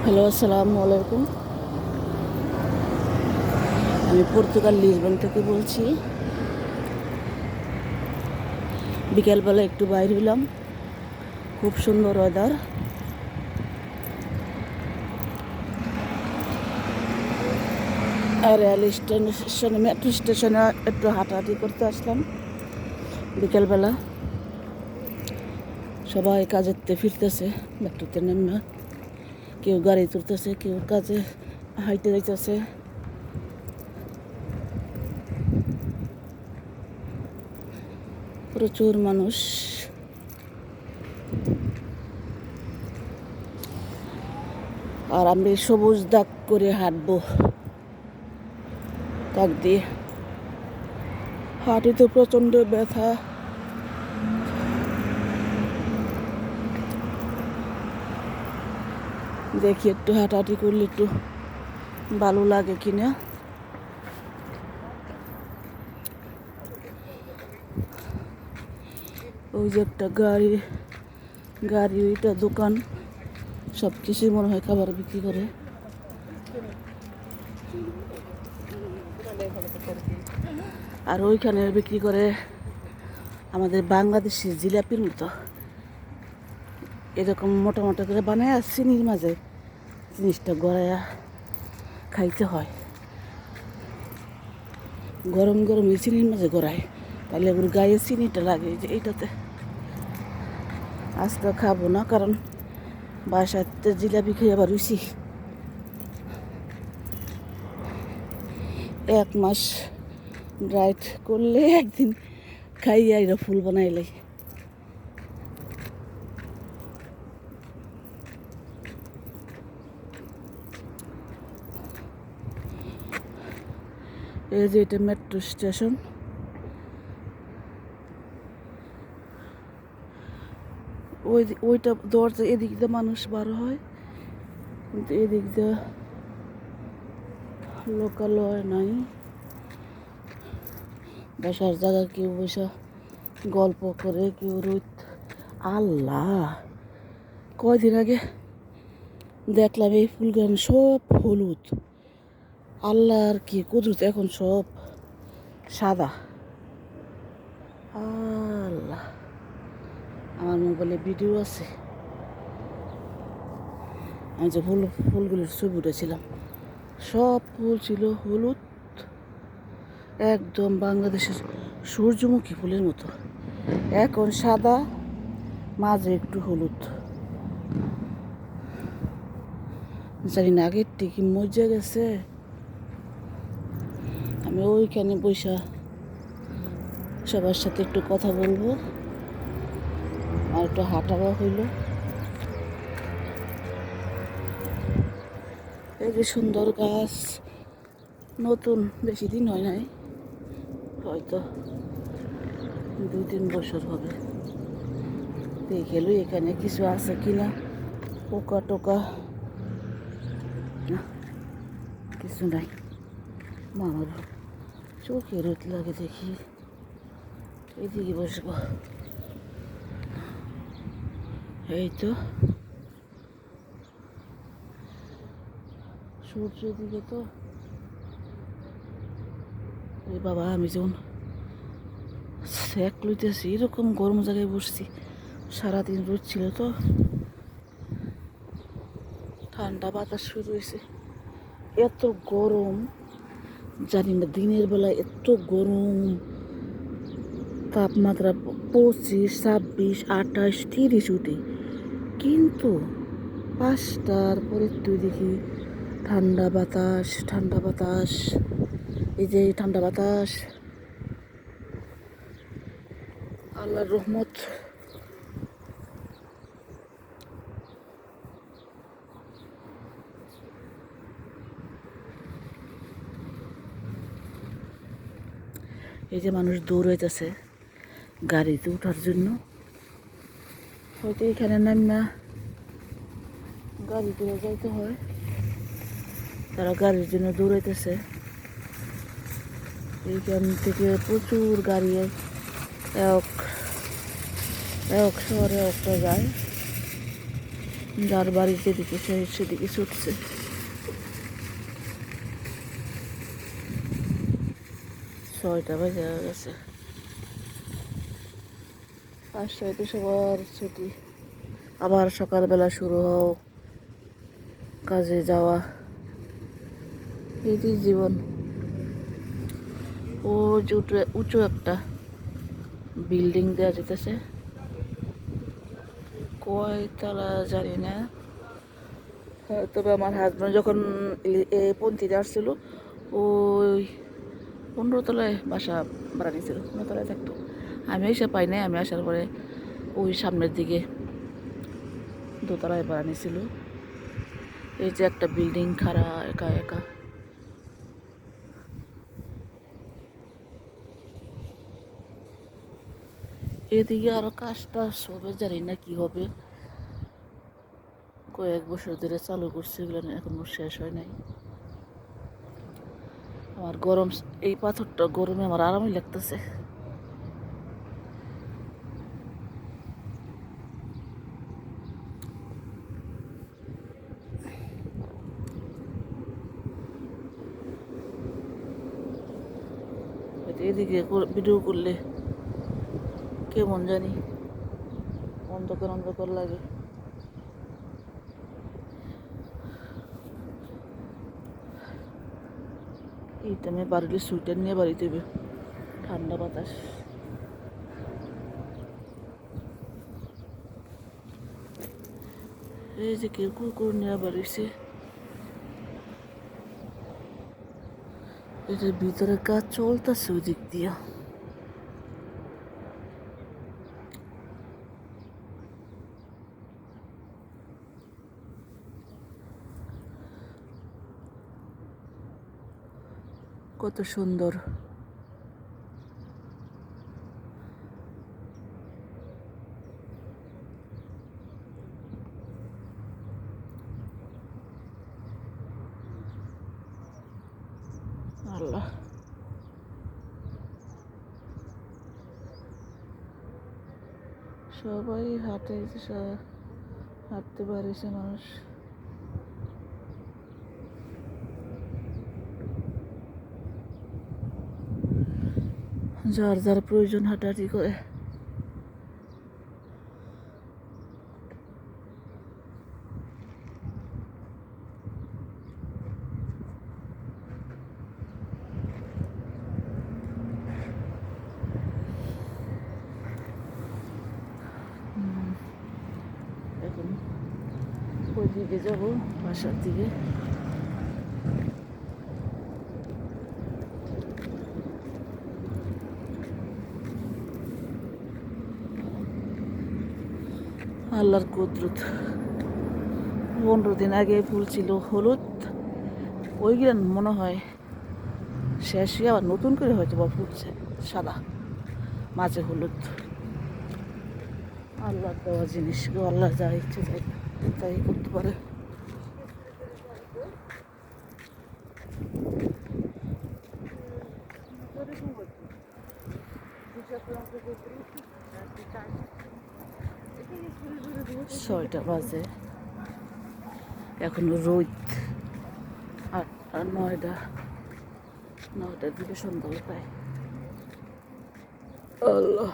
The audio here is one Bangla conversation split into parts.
হ্যালো, আসসালামু আলাইকুম। আমি পর্তুগাল লিসবন থেকে বলছি। বিকেলবেলা একটু বাইর হইলাম, খুব সুন্দর ওয়েদার। রেল স্টেশনে, মেট্রো স্টেশনে একটু হাঁটাহাঁটি করতে আসলাম বিকেলবেলা। সবাই কাজেতে ফিরতেছে, মেট্রোতে নেমে কেউ গাড়ি তুলতেছে, কেউ কাজে হাইটে যাইতেছে। প্রচুর মানুষ। আর আমি সবুজ দাগ করে হাঁটবো, দাগ দিয়ে। হাঁটুতে প্রচণ্ড ব্যথা। দেখি একটু হাঁটাহাঁটি করলে একটু ভালো লাগে কিনা। ওই যে একটা গাড়ি ওইটা দোকান, সব কিছুই মনে হয় খাবার বিক্রি করে। আর ওইখানে বিক্রি করে আমাদের বাংলাদেশি জিলাপির মতো, এরকম মোটা মোটা করে বানায় আর চিনির মাঝে জিনিসটা গড়াইয়া খাইতে হয়। গরম গরম এই চিনির মাঝে গড়ায়, তাহলে ওর গায়ে চিনিটা লাগে। যে এইটাতে আজকে খাবো না, কারণ বাসাতে জিলাপি খেয়ে আবার রুচি। 1 মাস ডায়েট করলে একদিন খাইয়া এরা ফুল বানাইলে। এই যে এটা মেট্রো স্টেশন। ওইটা দরজা এদিক দিয়ে মানুষ বার হয়, কিন্তু এদিক দিয়ে লোকালয় নাই। বসার জায়গা, কেউ বসে গল্প করে, কেউ রোদ। আল্লাহ, কয়দিন আগে দেখলাম এই ফুলগান সব হলুদ। আল্লাহ আর কি কুদরত, এখন সব সাদা। আল্লাহ, আমার মোবাইলে ভিডিও আছে। আমি যে ফুলগুলোর ছবি উঠেছিলাম, সব ফুল ছিল হলুদ, একদম বাংলাদেশের সূর্যমুখী ফুলের মতো। এখন সাদা, মাঝে একটু হলুদ। জানি না আগের থেকে মজা গেছে। আমি ওইখানে বসা সবার সাথে একটু কথা বলবো, আর একটু হাঁটাও হইল। এই যে সুন্দর গাছ, নতুন, বেশি দিন হয় নাই, হয়তো 2-3 বছর হবে। দেখেলো এখানে কিছু আছে কিনা, পোকা টোকা না, কিছু নাই। আমার চোখে রোদ লাগে, দেখি এদিকে বসবো। এই তো সূর্য দিকে তো। এই বাবা, আমি যেমন সেক লইতেছি, এরকম গরম জায়গায় বসছি। সারাদিন রোদ ছিল তো, ঠান্ডা বাতাস শুরু হয়েছে। এত গরম, জানি না দিনের বেলা এত গরম। তাপমাত্রা 25, 26, 28, 30 উঠে, কিন্তু 5টার পরে তুই দেখি ঠান্ডা বাতাস, ঠান্ডা বাতাস। এই যে ঠান্ডা বাতাস, আল্লাহর রহমত। এই যে মানুষ দৌড়াইতেছে গাড়িতে ওঠার জন্য, হয়তো এখানে নামা গাড়ি করে যাইতে হয়। তারা গাড়ির জন্য দৌড়াইতেছে। এইখান থেকে প্রচুর গাড়ি এক শহরে একটা যায়। যার বাড়ি যেদিকে সেদিকে ছুটছে। ছয়টা বাজে গেছে, 5টায় সবার ছুটি। আবার সকালবেলা শুরু হও, কাজে যাওয়া, এটি জীবন। ও উঁচু একটা বিল্ডিং দেওয়া যেতেছে, কয়তলা জানি না। তবে আমার হাজব্যান্ড যখন পন্থীতে আসছিল, ওই 15 তলায় বাসা ভাড়া নিয়েছিল, 15 তলায় থাকতো। আমি এসে পাই নাই, আমি আসার পরে ওই সামনের দিকে দোতলায় ভাড়া নিয়েছিল। এই যে একটা বিল্ডিং খাড়া একা একা। এদিকে আরো কাজটা হবে, জানি না কি হবে। কয়েক বছর ধরে চালু করছে, এগুলো এখনো শেষ হয় নাই। আমার গরম, এই পাথরটা গরমে আমার আরামই লাগতেছে। এদিকে ভিডিও করলে কেমন জানি অন্ধকার অন্ধকার লাগে। এই টাইমে বাড়িতে সুইটার নিয়ে বাড়িতে ঠান্ডা বাতাস। এই যে কেউ কুকুর নিয়ে বাড়িছে, এটার ভিতরে কাজ চলতেছে ওই দিক দিয়ে। কত সুন্দর। আল্লাহ, সবাই হাঁটতে পারেছে মানুষ। যার যার প্রয়োজন হাঁটাহাঁটি করে। এখন ওই দিকে যাবো, বাসার দিকে। আল্লাহর কুদরত। 15 দিন আগে ফুল ছিল হলুদ, ওইগুলো মনে হয় শেষ হয়ে আবার নতুন করে হয়তো বা ফুটছে সাদা, মাঝে হলুদ। আল্লাহর দেওয়া জিনিস, আল্লাহ যা ইচ্ছে তাই করতে পারে। ছয়টা বাজে, এখনো রোদ। আর 9টার দিকে সন্ধ্যা প্রায়। আল্লাহ,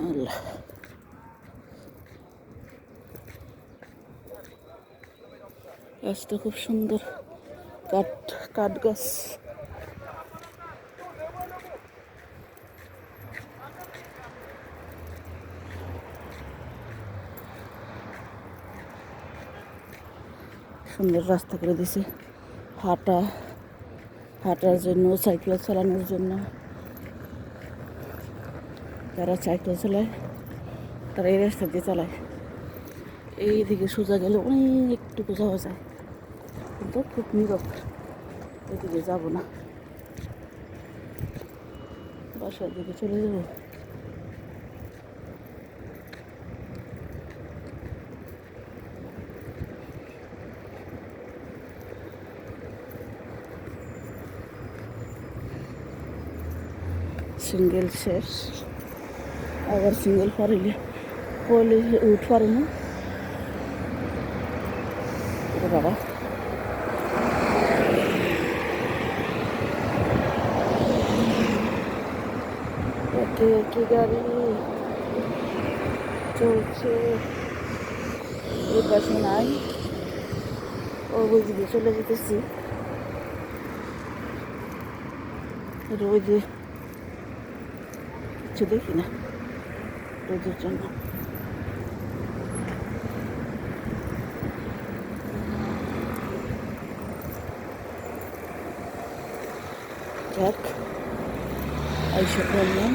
আল্লাহ। গাছটা খুব সুন্দর, কাঠ গাছ। সুন্দর রাস্তা করে দিছে হাঁটার জন্য, সাইকেল চালানোর জন্য। যারা সাইকেল চালায় তারা এই রাস্তা দিয়ে চালায়। এইদিকে সোজা গেলে অনেকটুকু যাওয়া যায়, কিন্তু খুব নীরব। এদিকে যাবো না, বাসার দিকে চলে যাবো। সিঙ্গেল শেষ, আবার সিঙ্গেল পারিলে পড়লে উঠ পারো না বাবা। একে একে গাড়ি চলছে, এই পাশে নাই, ওই দিকে চলে যেতেছি। রোদে কিছু দেখি না রোদের জন্য। যাক, আইসা করলাম।